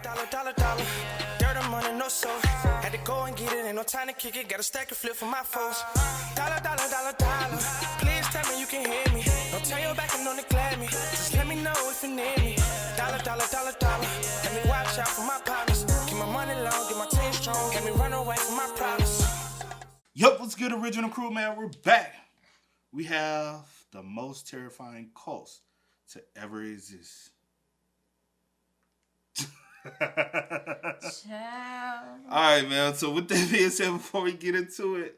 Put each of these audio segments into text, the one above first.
Dollar. Dirt on money, no soul. Had to go and get it, ain't no time to kick it. Got a stack and flip for my foes. Dollar. Please tell me you can hear me. Don't turn your back and don't neglect me. Just let me know if you need me. Dollar. Let me watch out for my partners. Keep my money long, get my team strong. Let me run away from my problems. Yup, what's good, original crew, man? We're back. We have the most terrifying cults to ever exist. Alright, man. So with that being said, before we get into it,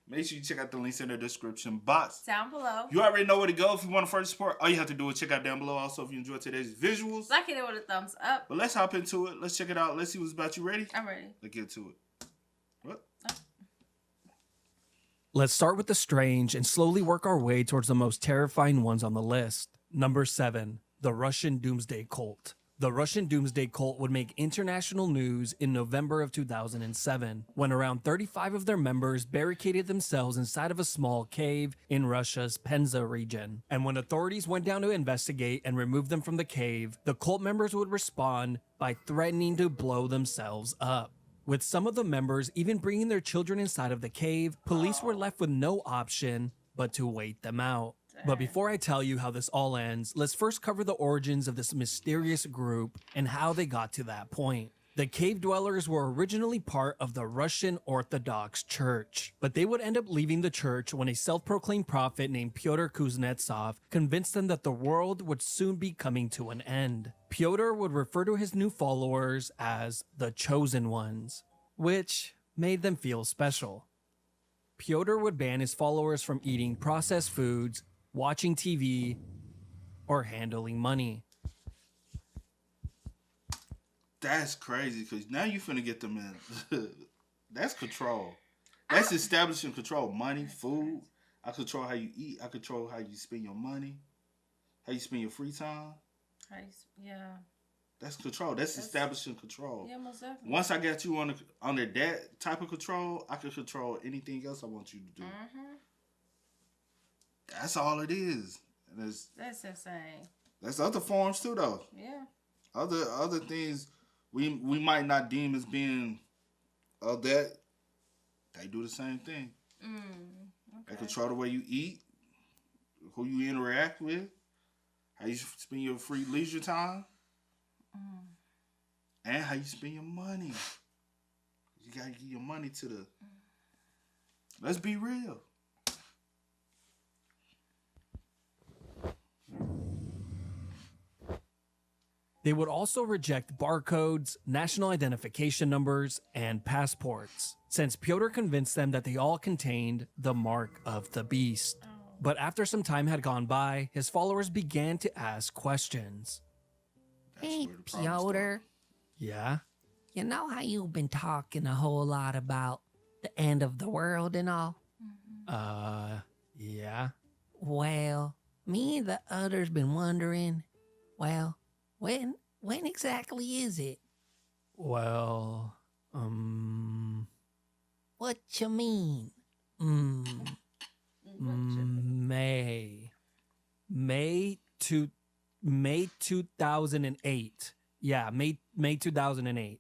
make sure you check out the links in the description box. Down below. You already know where to go if you want to further support. All you have to do is check out down below. Also, if you enjoyed today's visuals. Like it with a thumbs up. But let's hop into it. Let's check it out. Let's see what's about. You ready? I'm ready. Let's get to it. What? Let's start with the strange and slowly work our way towards the most terrifying ones on the list. Number 7, the Russian Doomsday Cult. The Russian Doomsday Cult would make international news in November of 2007, when around 35 of their members barricaded themselves inside of a small cave in Russia's Penza region. And when authorities went down to investigate and remove them from the cave, the cult members would respond by threatening to blow themselves up. With some of the members even bringing their children inside of the cave, police were left with no option but to wait them out. But before I tell you how this all ends, let's first cover the origins of this mysterious group and how they got to that point. The cave dwellers were originally part of the Russian Orthodox Church, but they would end up leaving the church when a self-proclaimed prophet named Pyotr Kuznetsov convinced them that the world would soon be coming to an end. Pyotr would refer to his new followers as the Chosen Ones, which made them feel special. Pyotr would ban his followers from eating processed foods, watching TV, or handling money. That's crazy, because now you finna get them in. That's control. That's establishing control. Money, food. I control how you eat. I control how you spend your money. How you spend your free time. Yeah. That's control. That's establishing control. Yeah, most definitely. Once I got you under that type of control, I can control anything else I want you to do. Mm-hmm. That's all it is. And that's insane. That's other forms too, though. Yeah. Other things we might not deem as being of that. They do the same thing. Okay. They control the way you eat, who you interact with, how you spend your free leisure time, and how you spend your money. You gotta give your money to the. Let's be real. They would also reject barcodes, national identification numbers, and passports, since Pyotr convinced them that they all contained the mark of the beast. But after some time had gone by, his followers began to ask questions. Hey, Pyotr. Yeah? You know how you've been talking a whole lot about the end of the world and all? Yeah? Well, me and the others been wondering, well, when exactly is it? Well, What you mean? May 2008. Yeah, May 2008.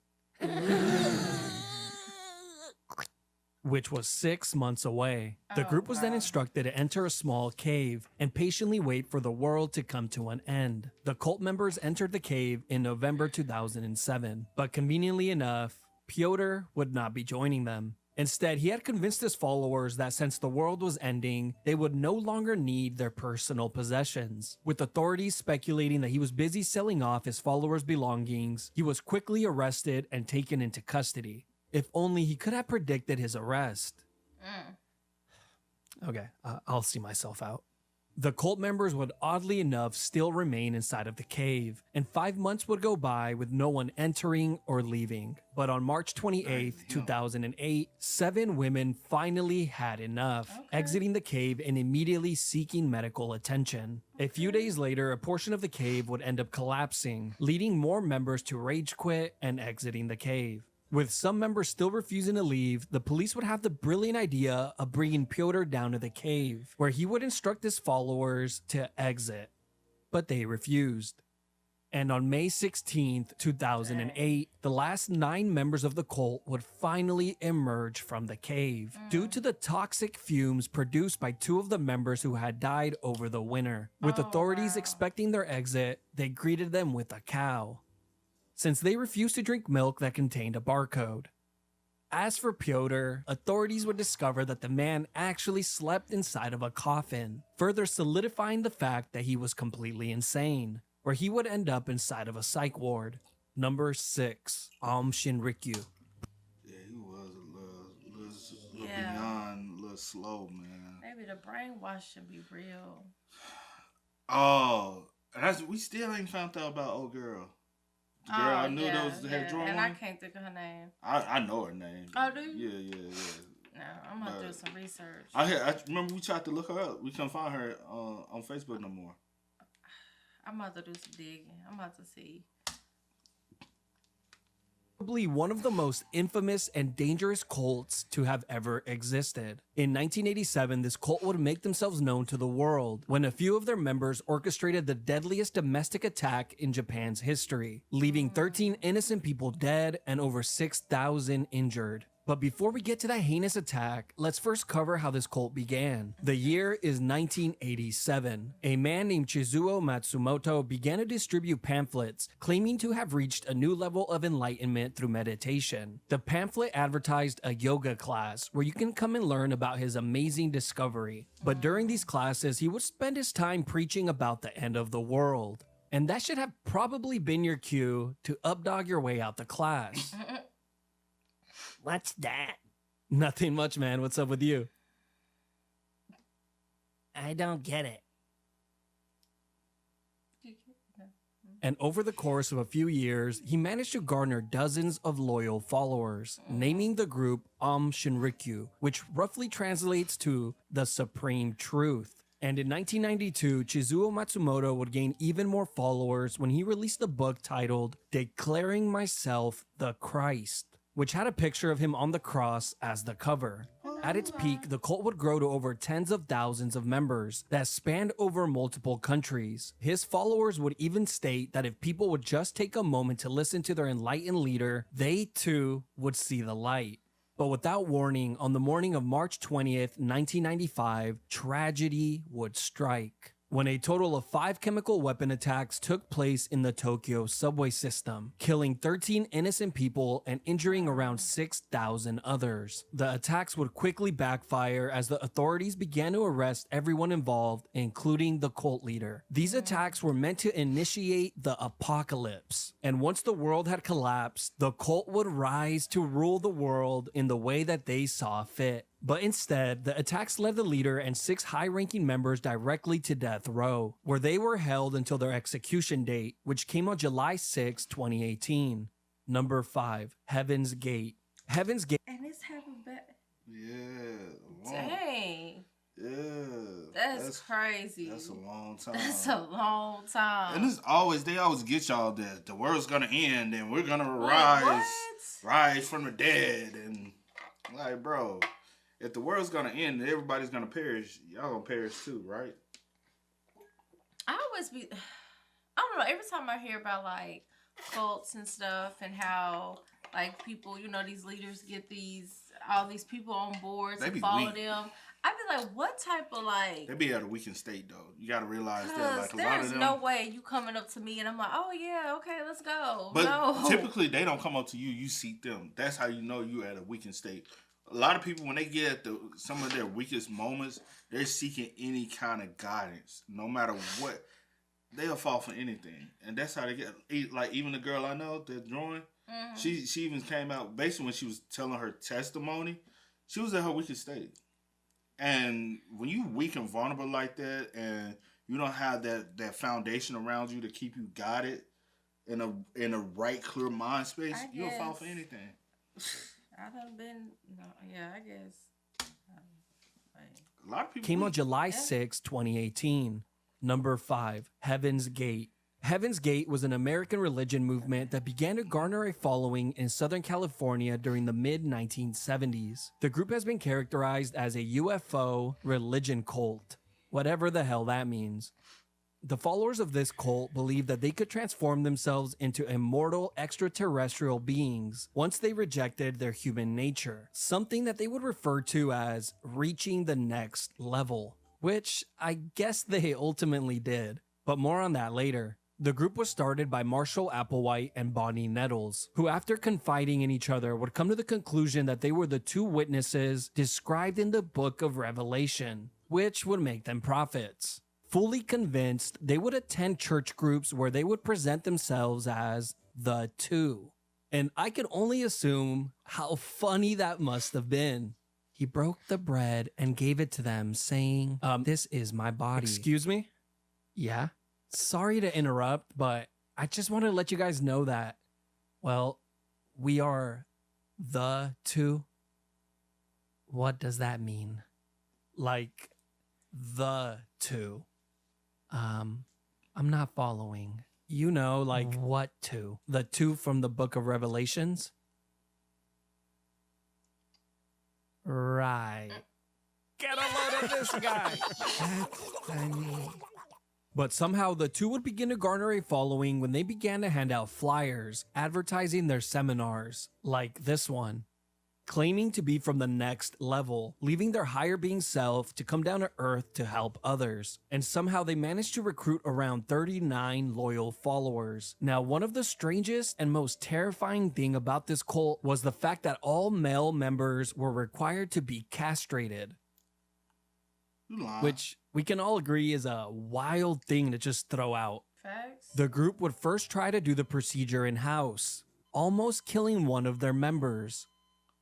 Which was 6 months away. The group was then instructed to enter a small cave and patiently wait for the world to come to an end. The cult members entered the cave in November 2007, but conveniently enough, Pyotr would not be joining them. Instead, he had convinced his followers that since the world was ending, they would no longer need their personal possessions. With authorities speculating that he was busy selling off his followers' belongings, he was quickly arrested and taken into custody. If only he could have predicted his arrest. Okay, I'll see myself out. The cult members would oddly enough still remain inside of the cave, and 5 months would go by with no one entering or leaving. But on March 28th, 2008, 7 women finally had enough, exiting the cave and immediately seeking medical attention. A few days later, a portion of the cave would end up collapsing, leading more members to rage quit and exiting the cave. With some members still refusing to leave, the police would have the brilliant idea of bringing Pyotr down to the cave, where he would instruct his followers to exit. But they refused. And on May 16th, 2008, the last 9 members of the cult would finally emerge from the cave due to the toxic fumes produced by 2 of the members who had died over the winter. With authorities expecting their exit, they greeted them with a cow, since they refused to drink milk that contained a barcode. As for Pyotr, authorities would discover that the man actually slept inside of a coffin, further solidifying the fact that he was completely insane, where he would end up inside of a psych ward. Number 6, Shinrikyo. Yeah, he was a little beyond, a little slow, man. Maybe the brainwash should be real. Oh, we still ain't found out about old girl. The girl I knew that had drawn. And I can't think of her name. I know her name. Oh, do you? Yeah. No, I'm gonna do some research. I remember we tried to look her up. We couldn't find her on Facebook no more. I'm about to do some digging. I'm about to see. Probably one of the most infamous and dangerous cults to have ever existed. In 1987, this cult would make themselves known to the world when a few of their members orchestrated the deadliest domestic attack in Japan's history, leaving 13 innocent people dead and over 6,000 injured. But before we get to that heinous attack, let's first cover how this cult began. The year is 1987. A man named Chizuo Matsumoto began to distribute pamphlets, claiming to have reached a new level of enlightenment through meditation. The pamphlet advertised a yoga class where you can come and learn about his amazing discovery. But during these classes, he would spend his time preaching about the end of the world. And that should have probably been your cue to updog your way out the class. What's that? Nothing much, man. What's up with you? I don't get it. And over the course of a few years, he managed to garner dozens of loyal followers, naming the group Shinrikyo, which roughly translates to the Supreme Truth. And in 1992, Chizuo Matsumoto would gain even more followers when he released a book titled Declaring Myself the Christ, which had a picture of him on the cross as the cover. At its peak, the cult would grow to over tens of thousands of members that spanned over multiple countries. His followers would even state that if people would just take a moment to listen to their enlightened leader, they too would see the light. But without warning, on the morning of March 20th, 1995, tragedy would strike, when a total of 5 chemical weapon attacks took place in the Tokyo subway system, killing 13 innocent people and injuring around 6,000 others. The attacks would quickly backfire as the authorities began to arrest everyone involved, including the cult leader. These attacks were meant to initiate the apocalypse, and once the world had collapsed, the cult would rise to rule the world in the way that they saw fit. But instead, the attacks led the leader and 6 high-ranking members directly to death row, where they were held until their execution date, which came on July 6, 2018. Number 5, Heaven's Gate. Heaven's Gate. And it's having back. Yeah. Dang. Yeah. That's crazy. That's a long time. That's a long time. And they always get y'all that the world's gonna end and we're gonna rise from the dead, and like, bro, if the world's gonna end and everybody's gonna perish, y'all gonna perish too, right? I don't know, every time I hear about like cults and stuff and how like people, these leaders get all these people on board to follow them, I be like, what type of like... They be at a weakened state though. You gotta realize that like a lot of them... There's no way you coming up to me and I'm like, oh yeah, okay, let's go. But typically they don't come up to you, you seek them. That's how you know you at a weakened state. A lot of people, when they get at some of their weakest moments, they're seeking any kind of guidance. No matter what, they'll fall for anything. And that's how they get. Like, even the girl I know that's drawing, she even came out, basically when she was telling her testimony, she was at her weakest state. And when you weak and vulnerable like that, and you don't have that foundation around you to keep you guided in a right, clear mind space, you'll fall for anything. I done been, I guess. A lot of people came on July 6, 2018. Number 5, Heaven's Gate. Heaven's Gate was an American religion movement that began to garner a following in Southern California during the mid-1970s. The group has been characterized as a UFO religion cult, whatever the hell that means. The followers of this cult believed that they could transform themselves into immortal extraterrestrial beings once they rejected their human nature, something that they would refer to as reaching the next level, which I guess they ultimately did, but more on that later. The group was started by Marshall Applewhite and Bonnie Nettles, who after confiding in each other would come to the conclusion that they were the two witnesses described in the book of Revelation, which would make them prophets. Fully convinced, they would attend church groups where they would present themselves as the two. And I can only assume how funny that must have been. He broke the bread and gave it to them, saying, this is my body. Excuse me? Yeah? Sorry to interrupt, but I just want to let you guys know that, well, we are the two. What does that mean? Like, the two. I'm not following. You know, like what two? The two from the book of Revelations? Right. Get a load of this guy. That's funny. But somehow the two would begin to garner a following when they began to hand out flyers advertising their seminars, like this one, claiming to be from the next level, leaving their higher being self to come down to earth to help others. And somehow they managed to recruit around 39 loyal followers. Now, one of the strangest and most terrifying thing about this cult was the fact that all male members were required to be castrated. Which we can all agree is a wild thing to just throw out. Facts. The group would first try to do the procedure in-house, almost killing one of their members.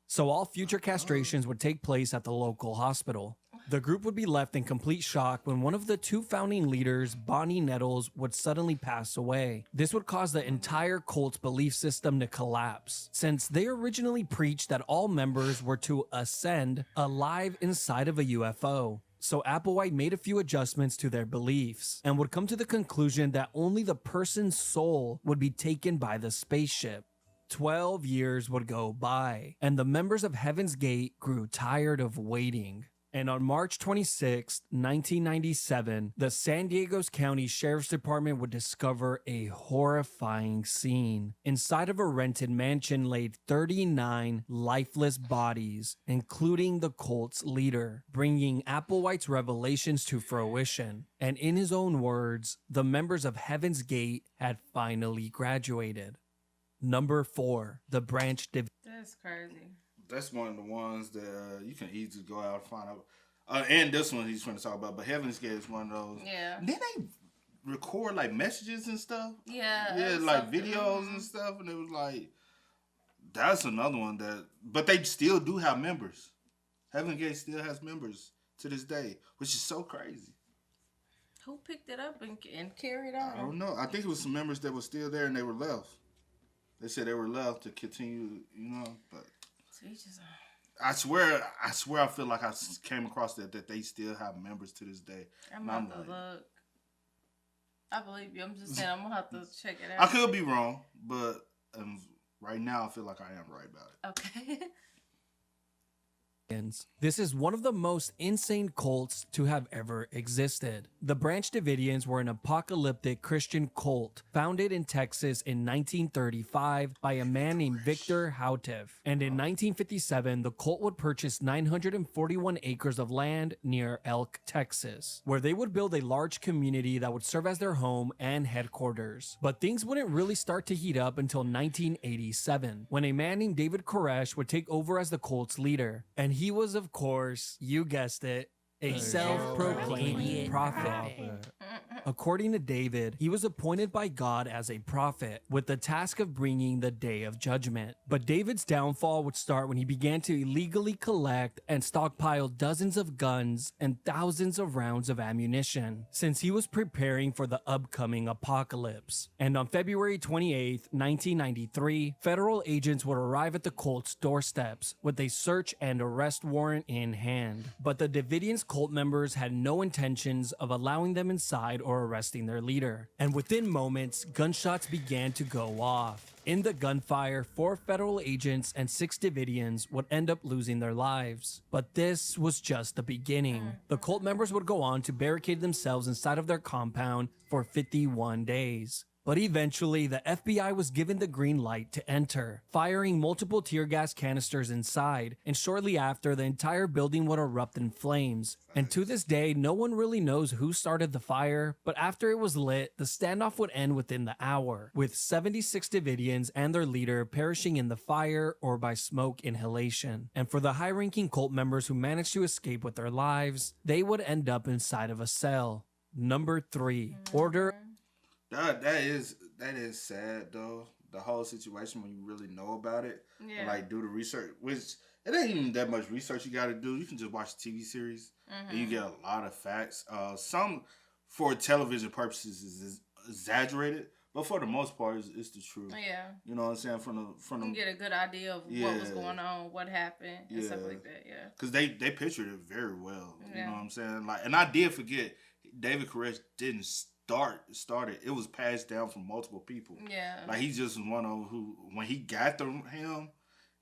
So all future castrations would take place at the local hospital. The group would be left in complete shock when one of the two founding leaders, Bonnie Nettles, would suddenly pass away. This would cause the entire cult's belief system to collapse, since they originally preached that all members were to ascend alive inside of a UFO. So Applewhite made a few adjustments to their beliefs and would come to the conclusion that only the person's soul would be taken by the spaceship. 12 years would go by, and the members of Heaven's Gate grew tired of waiting. And on March 26, 1997, the San Diego County Sheriff's Department would discover a horrifying scene. Inside of a rented mansion laid 39 lifeless bodies, including the cult's leader, bringing Applewhite's revelations to fruition. And in his own words, the members of Heaven's Gate had finally graduated. Number 4, the Branch Dividian. That's crazy. That's one of the ones that you can easily go out and find out. And this one he's trying to talk about, but Heaven's Gate is one of those. Yeah. Then they record like messages and stuff. Yeah. Yeah, like videos and stuff, and it was like, that's another one that. But they still do have members. Heaven's Gate still has members to this day, which is so crazy. Who picked it up and carried on? I don't know. I think it was some members that were still there and they were left. They said they were left to continue, but. I swear, I feel like I came across that they still have members to this day. I'm about to look. I believe you. I'm just saying I'm gonna have to check it out. I could be wrong, but right now I feel like I am right about it. Okay. This is one of the most insane cults to have ever existed. The Branch Dividians were an apocalyptic Christian cult founded in Texas in 1935 by a man named Victor Houteff. And in 1957, the cult would purchase 941 acres of land near Elk, Texas, where they would build a large community that would serve as their home and headquarters. But things wouldn't really start to heat up until 1987, when a man named David Koresh would take over as the cult's leader. And he was, of course, you guessed it, a self-proclaimed prophet. According to David, he was appointed by God as a prophet with the task of bringing the day of judgment. But David's downfall would start when he began to illegally collect and stockpile dozens of guns and thousands of rounds of ammunition, since he was preparing for the upcoming apocalypse. And on February 28, 1993, federal agents would arrive at the cult's doorsteps with a search and arrest warrant in hand. But the Davidians' cult members had no intentions of allowing them inside inside or arresting their leader. And within moments, gunshots began to go off. In the gunfire, 4 federal agents and 6 Dividians would end up losing their lives. But this was just the beginning. The cult members would go on to barricade themselves inside of their compound for 51 days. But eventually, the FBI was given the green light to enter, firing multiple tear gas canisters inside, and shortly after, the entire building would erupt in flames. And to this day, no one really knows who started the fire, but after it was lit, the standoff would end within the hour, with 76 Dividians and their leader perishing in the fire or by smoke inhalation. And for the high-ranking cult members who managed to escape with their lives, they would end up inside of a cell. Number 3, Order. That is sad though. The whole situation when you really know about it, and like do the research, which it ain't even that much research you got to do. You can just watch the TV series and you get a lot of facts. Some for television purposes is exaggerated, but for the most part, it's the truth. Yeah, you know what I'm saying. From the you get a good idea of what was going on, what happened, and stuff like that. Yeah, because they pictured it very well. You know what I'm saying. Like, and I did forget David Koresh didn't started. It was passed down from multiple people. Yeah. Like, he just was one of who, when he got to him,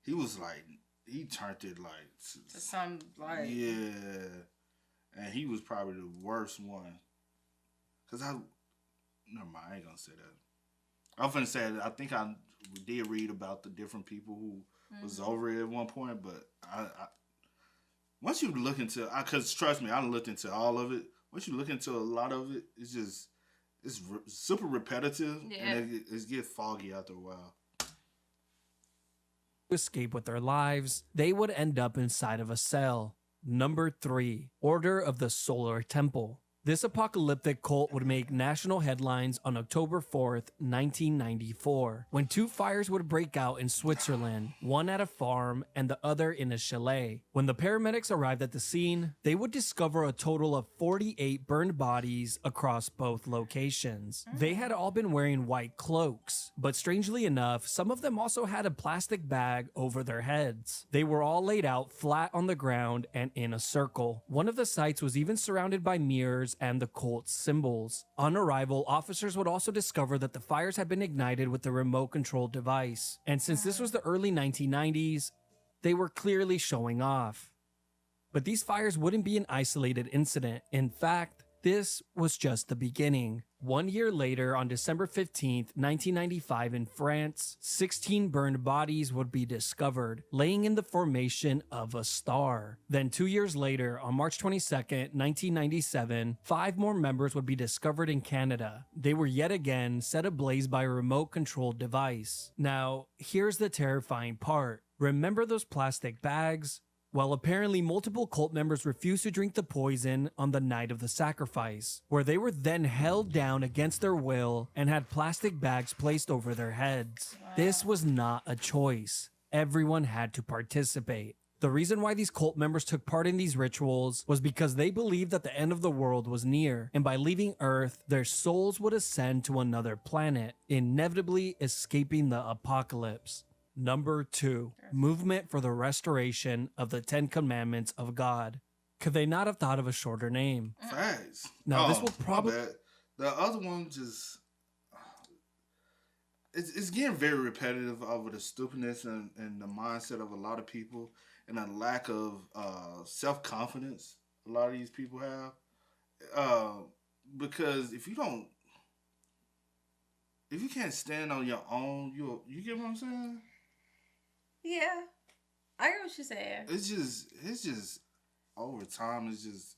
he was like, he turned it like to some like. Yeah. And he was probably the worst one. Never mind, I ain't gonna say that. I'm finna say that I think I did read about the different people who was over it at one point, but I once you look into, cause trust me, I looked into all of it. Once you look into a lot of it, it's super repetitive, and it gets foggy after a while. Escape with their lives, they would end up inside of a cell. Number 3, Order of the Solar Temple. This apocalyptic cult would make national headlines on October 4th, 1994, when 2 fires would break out in Switzerland, one at a farm and the other in a chalet. When the paramedics arrived at the scene, they would discover a total of 48 burned bodies across both locations. They had all been wearing white cloaks, but strangely enough, some of them also had a plastic bag over their heads. They were all laid out flat on the ground and in a circle. One of the sites was even surrounded by mirrors and the cult's symbols. On arrival, officers would also discover that the fires had been ignited with a remote control device. And since this was the early 1990s, they were clearly showing off. But these fires wouldn't be an isolated incident. In fact, this was just the beginning. 1 year later, on December 15th, 1995 in France, 16 burned bodies would be discovered, laying in the formation of a star. Then 2 years later, on March 22nd, 1997, 5 more members would be discovered in Canada. They were yet again set ablaze by a remote-controlled device. Now, here's the terrifying part. Remember those plastic bags? Well, apparently multiple cult members refused to drink the poison on the night of the sacrifice, where they were then held down against their will and had plastic bags placed over their heads. This was not a choice. Everyone had to participate. The reason why these cult members took part in these rituals was because they believed that the end of the world was near, and by leaving Earth, their souls would ascend to another planet, inevitably escaping the apocalypse. Number 2, Movement for the Restoration of the 10 Commandments of God. Could they not have thought of a shorter name? Facts. Now, this will probably... The other one just... It's getting very repetitive over the stupidness and the mindset of a lot of people and a lack of self-confidence a lot of these people have. Because if you can't stand on your own, you get what I'm saying? Yeah, I get what you're saying. It's just over time. It's just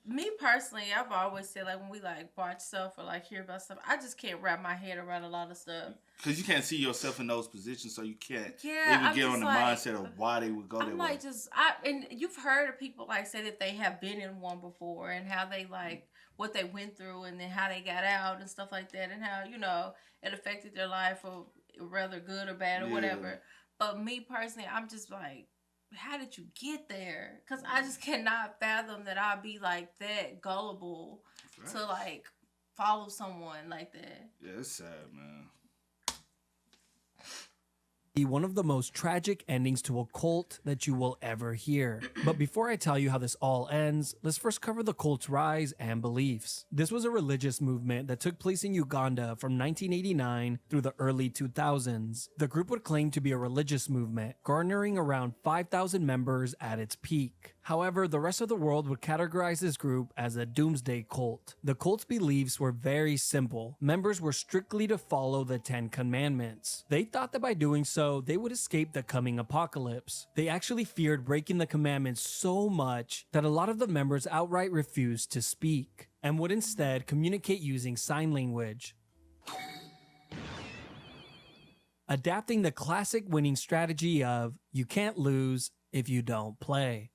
me personally, I've always said like when we like watch stuff or like hear about stuff, I just can't wrap my head around a lot of stuff. Because you can't see yourself in those positions, so you can't even get on the mindset of why they would go there. I'm like and you've heard of people like say that they have been in one before and how they like what they went through and then how they got out and stuff like that and how it affected their life or rather good or bad or whatever. But me personally, I'm just like, how did you get there? Because I just cannot fathom that I'll be like that gullible to like follow someone like that. Yeah, it's sad, man. one of the most tragic endings to a cult that you will ever hear. But before I tell you how this all ends, let's first cover the cult's rise and beliefs. This was a religious movement that took place in Uganda from 1989 through the early 2000s. The group would claim to be a religious movement, garnering around 5,000 members at its peak. However, the rest of the world would categorize this group as a Doomsday cult. The cult's beliefs were very simple. Members were strictly to follow the 10 Commandments. They thought that by doing so, they would escape the coming apocalypse. They actually feared breaking the commandments so much that a lot of the members outright refused to speak and would instead communicate using sign language, adapting the classic winning strategy of you can't lose if you don't play,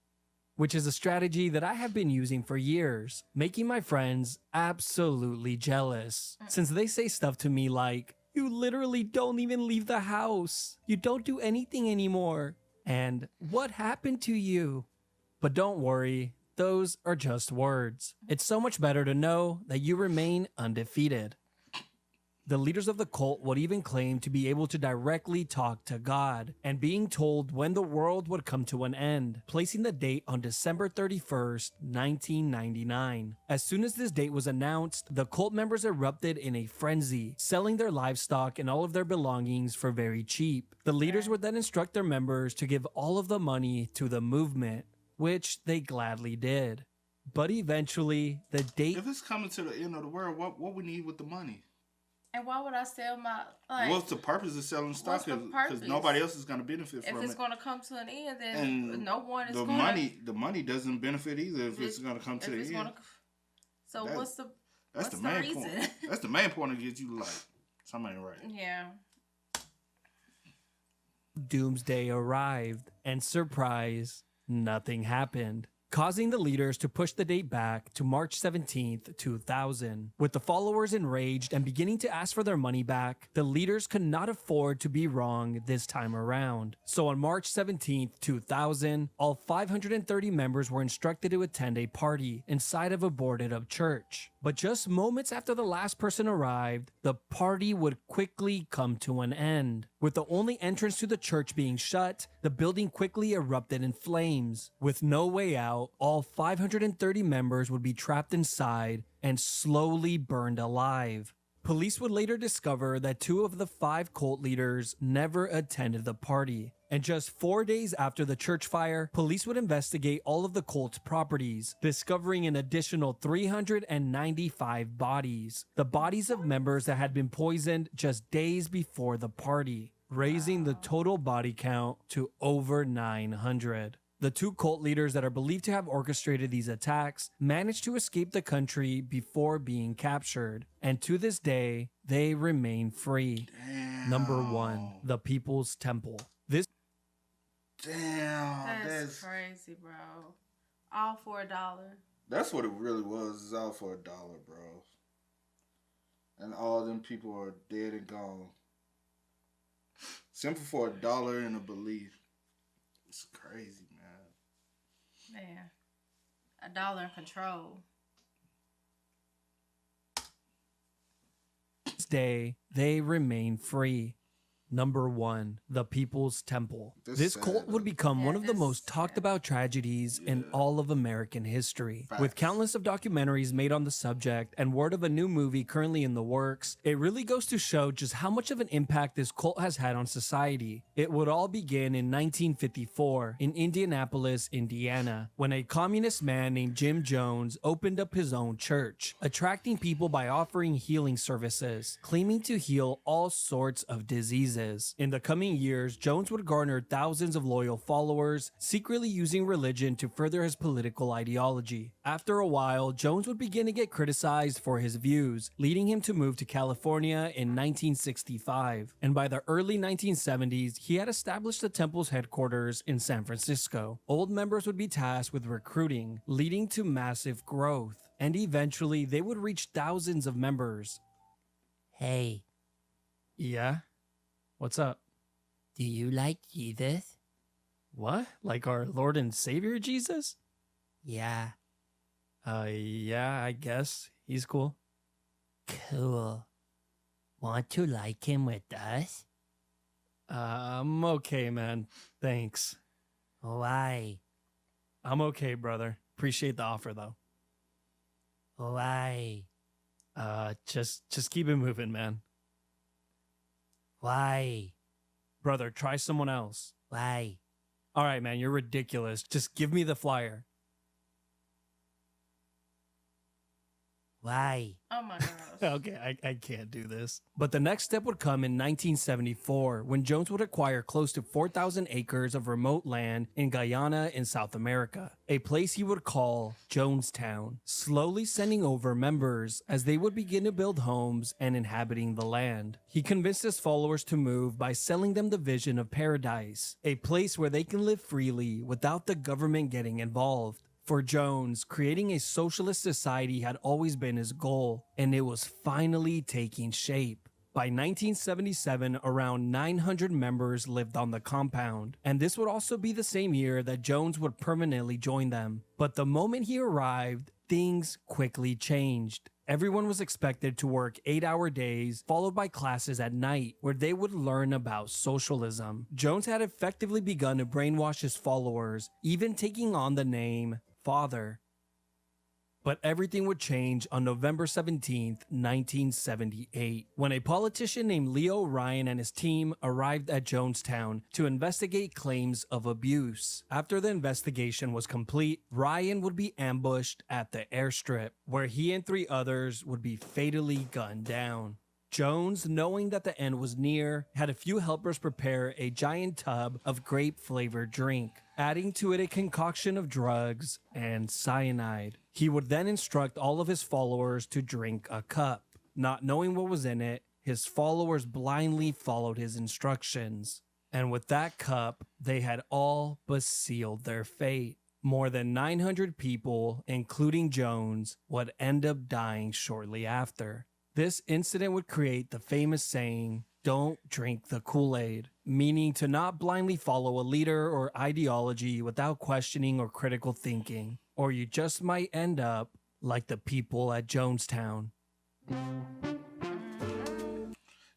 which is a strategy that I have been using for years, making my friends absolutely jealous, since they say stuff to me like, "You literally don't even leave the house. You don't do anything anymore. And what happened to you?" But don't worry, those are just words. It's so much better to know that you remain undefeated. The leaders of the cult would even claim to be able to directly talk to God and being told when the world would come to an end, placing the date on December 31st, 1999. As soon as this date was announced, the cult members erupted in a frenzy, selling their livestock and all of their belongings for very cheap. The leaders would then instruct their members to give all of the money to the movement, which they gladly did. But eventually, the date... If it's coming to the end of the world, what we need with the money? And why would I sell my like? What's the purpose of selling stock? Because nobody else is going to benefit from it. If it's going to come to an end, then no one is the going money. The money doesn't benefit either if it's going to come to the end. So what's the main reason? point. That's the main point to get you like something ain't right. Yeah. Doomsday arrived, and surprise, nothing happened, causing the leaders to push the date back to March 17th, 2000. With the followers enraged and beginning to ask for their money back, the leaders could not afford to be wrong this time around. So on March 17th, 2000, all 530 members were instructed to attend a party inside of a boarded-up church. But just moments after the last person arrived, the party would quickly come to an end. With the only entrance to the church being shut, the building quickly erupted in flames. With no way out, all 530 members would be trapped inside and slowly burned alive. Police would later discover that 2 of the 5 cult leaders never attended the party. And just 4 days after the church fire, police would investigate all of the cult's properties, discovering an additional 395 bodies. The bodies of members that had been poisoned just days before the party, raising the total body count to over 900. The 2 cult leaders that are believed to have orchestrated these attacks managed to escape the country before being captured, and to this day, they remain free. Damn. Number 1, the People's Temple. That's crazy, bro. All for $1. That's what it really was. It's all for $1, bro. And all them people are dead and gone. Simple for $1 and a belief. It's crazy, man. Man, $1 in control. This day, they remain free. Number 1, the People's Temple. This cult would become one of the most talked about tragedies in all of American history. Facts. With countless of documentaries made on the subject and word of a new movie currently in the works, it really goes to show just how much of an impact this cult has had on society. It would all begin in 1954 in Indianapolis, Indiana, when a communist man named Jim Jones opened up his own church, attracting people by offering healing services, claiming to heal all sorts of diseases. In the coming years, Jones would garner thousands of loyal followers, secretly using religion to further his political ideology. After a while, Jones would begin to get criticized for his views, leading him to move to California in 1965. And by the early 1970s, he had established the temple's headquarters in San Francisco. Old members would be tasked with recruiting, leading to massive growth, and eventually they would reach thousands of members. Hey, Yeah? What's up? do you like Jesus? What? Like our Lord and Savior Jesus? Yeah, Yeah, I guess. He's cool. cool. Want to like him with us? I'm okay, man. Thanks. Why? I'm okay, brother. Appreciate the offer, though. Why? Just keep it moving, man. Why? Brother, try someone else. Why? All right, man, you're ridiculous. Just give me the flyer. Why? Oh my gosh. Okay, I can't do this. But the next step would come in 1974 when Jones would acquire close to 4,000 acres of remote land in Guyana in South America, a place he would call Jonestown, slowly sending over members as they would begin to build homes and inhabiting the land. He convinced his followers to move by selling them the vision of paradise, a place where they can live freely without the government getting involved. For Jones, creating a socialist society had always been his goal, and it was finally taking shape. By 1977, around 900 members lived on the compound, and this would also be the same year that Jones would permanently join them. But the moment he arrived, things quickly changed. Everyone was expected to work 8-hour days, followed by classes at night, where they would learn about socialism. Jones had effectively begun to brainwash his followers, even taking on the name Father. But everything would change on November 17th, 1978, when a politician named Leo Ryan and his team arrived at Jonestown to investigate claims of abuse. After the investigation was complete, Ryan would be ambushed at the airstrip, where he and 3 others would be fatally gunned down. Jones, knowing that the end was near, had a few helpers prepare a giant tub of grape-flavored drink, adding to it a concoction of drugs and cyanide. He would then instruct all of his followers to drink a cup. Not knowing what was in it, his followers blindly followed his instructions. And with that cup, they had all but sealed their fate. More than 900 people, including Jones, would end up dying shortly after. This incident would create the famous saying, "Don't drink the Kool-Aid," meaning to not blindly follow a leader or ideology without questioning or critical thinking, or you just might end up like the people at Jonestown.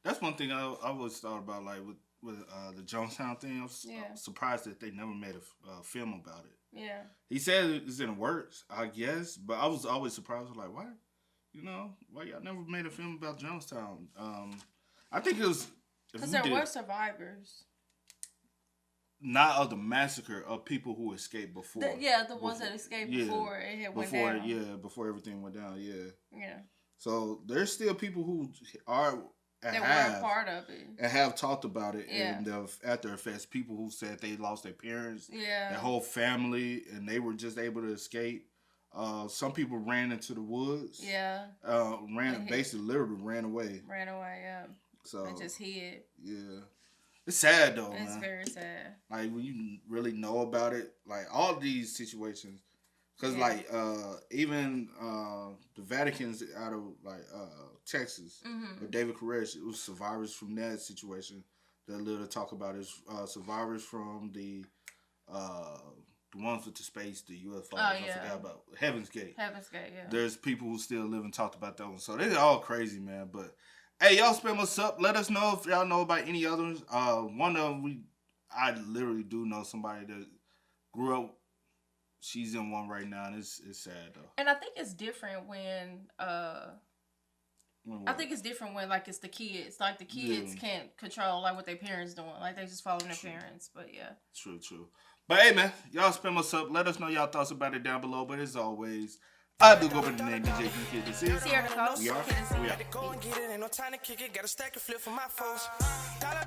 That's one thing I always thought about, like with the Jonestown thing. I was surprised that they never made a film about it. Yeah. He said it's in the works, I guess, but I was always surprised. I was like, why? Why y'all never made a film about Jonestown? I think it was because there were survivors. Not of the massacre, of people who escaped before. The ones that escaped before it had went down. Yeah, before everything went down. Yeah. Yeah. So there's still people who are that were a part of it and have talked about it and the after effects. People who said they lost their parents, their whole family, and they were just able to escape. Some people ran into the woods. Yeah. Basically, literally ran away. Yeah. So they just hid. Yeah. It's sad though, It's man. very sad. Like when you really know about it, like all these situations, because even the Vatican's out of Texas, with David Koresh, it was survivors from that situation that literally talk about is survivors from the ones with the space, the UFO. I forgot about Heaven's Gate. Heaven's Gate, yeah. There's people who still live and talked about that one. So they're all crazy, man. But hey, y'all spam us up. Let us know if y'all know about any others. One of them, I literally do know somebody that grew up. She's in one right now, and it's sad though. And I think it's different when it's it's the kids. Like the kids can't control what their parents doing. Like they just following their parents. But yeah. True. But hey, man, y'all spam us up. Let us know y'all thoughts about it down below. But as always, I do go by the name DJ Kid to see. We are. Had to go and get it, ain't no time to kick it. Got a stack and flip for my foes. Dollar.